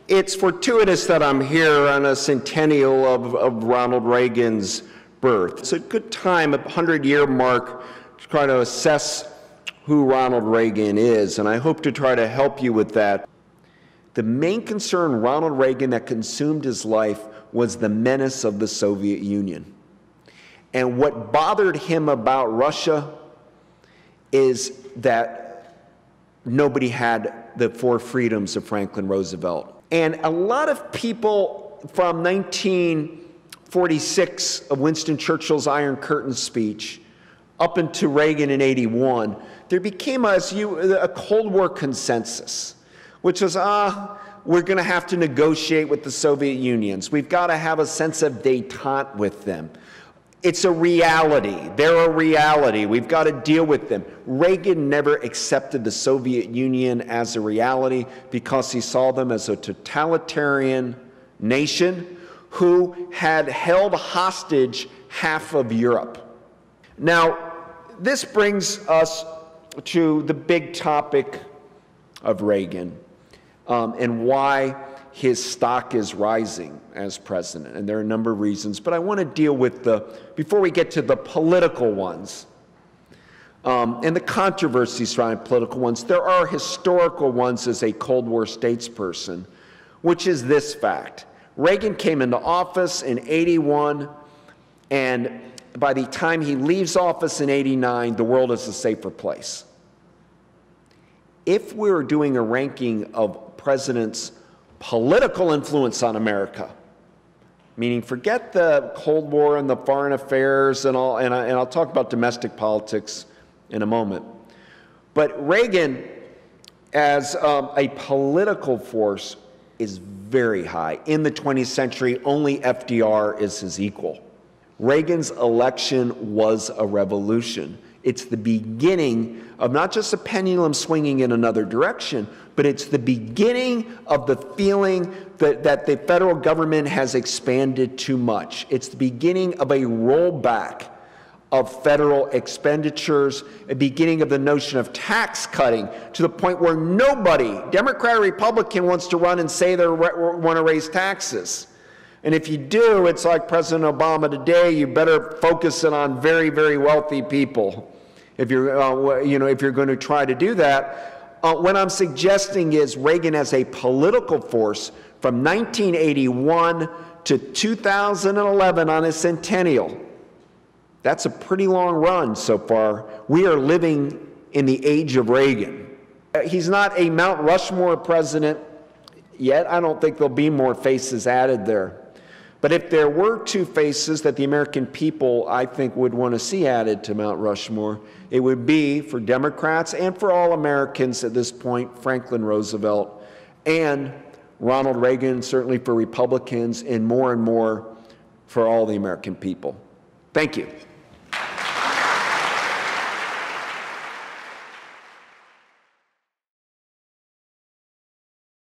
It's fortuitous that I'm here on a centennial of Ronald Reagan's birth. It's a good time, a 100-year mark, to try to assess who Ronald Reagan is, and I hope to try to help you with that. The main concern Ronald Reagan that consumed his life was the menace of the Soviet Union. And what bothered him about Russia is that nobody had the four freedoms of Franklin Roosevelt. And a lot of people from 1946 of Winston Churchill's Iron Curtain speech up into Reagan in '81, there became a Cold War consensus, which was, we're going to have to negotiate with the Soviet Unions. We've got to have a sense of détente with them. It's a reality. They're a reality. We've got to deal with them. Reagan never accepted the Soviet Union as a reality because he saw them as a totalitarian nation who had held hostage half of Europe. Now, this brings us to the big topic of Reagan and why his stock is rising as president. And there are a number of reasons, but I want to deal with before we get to the political ones and the controversies surrounding political ones, there are historical ones as a Cold War statesperson, which is this fact. Reagan came into office in '81, and by the time he leaves office in '89, the world is a safer place. If we were doing a ranking of presidents' political influence on America, meaning forget the Cold War and the foreign affairs and all, and I'll talk about domestic politics in a moment. But Reagan, as a political force, is very high. In the 20th century, only FDR is his equal. Reagan's election was a revolution. It's the beginning of not just a pendulum swinging in another direction, but it's the beginning of the feeling that the federal government has expanded too much. It's the beginning of a rollback of federal expenditures, a beginning of the notion of tax cutting to the point where nobody, Democrat or Republican, wants to run and say they want to raise taxes. And if you do, it's like President Obama today, you better focus it on very, very wealthy people if you're, if you're going to try to do that. What I'm suggesting is Reagan as a political force from 1981 to 2011 on his centennial. That's a pretty long run so far. We are living in the age of Reagan. He's not a Mount Rushmore president yet. I don't think there'll be more faces added there. But if there were two faces that the American people, I think, would want to see added to Mount Rushmore, it would be, for Democrats and for all Americans at this point, Franklin Roosevelt, and Ronald Reagan, certainly for Republicans, and more for all the American people. Thank you.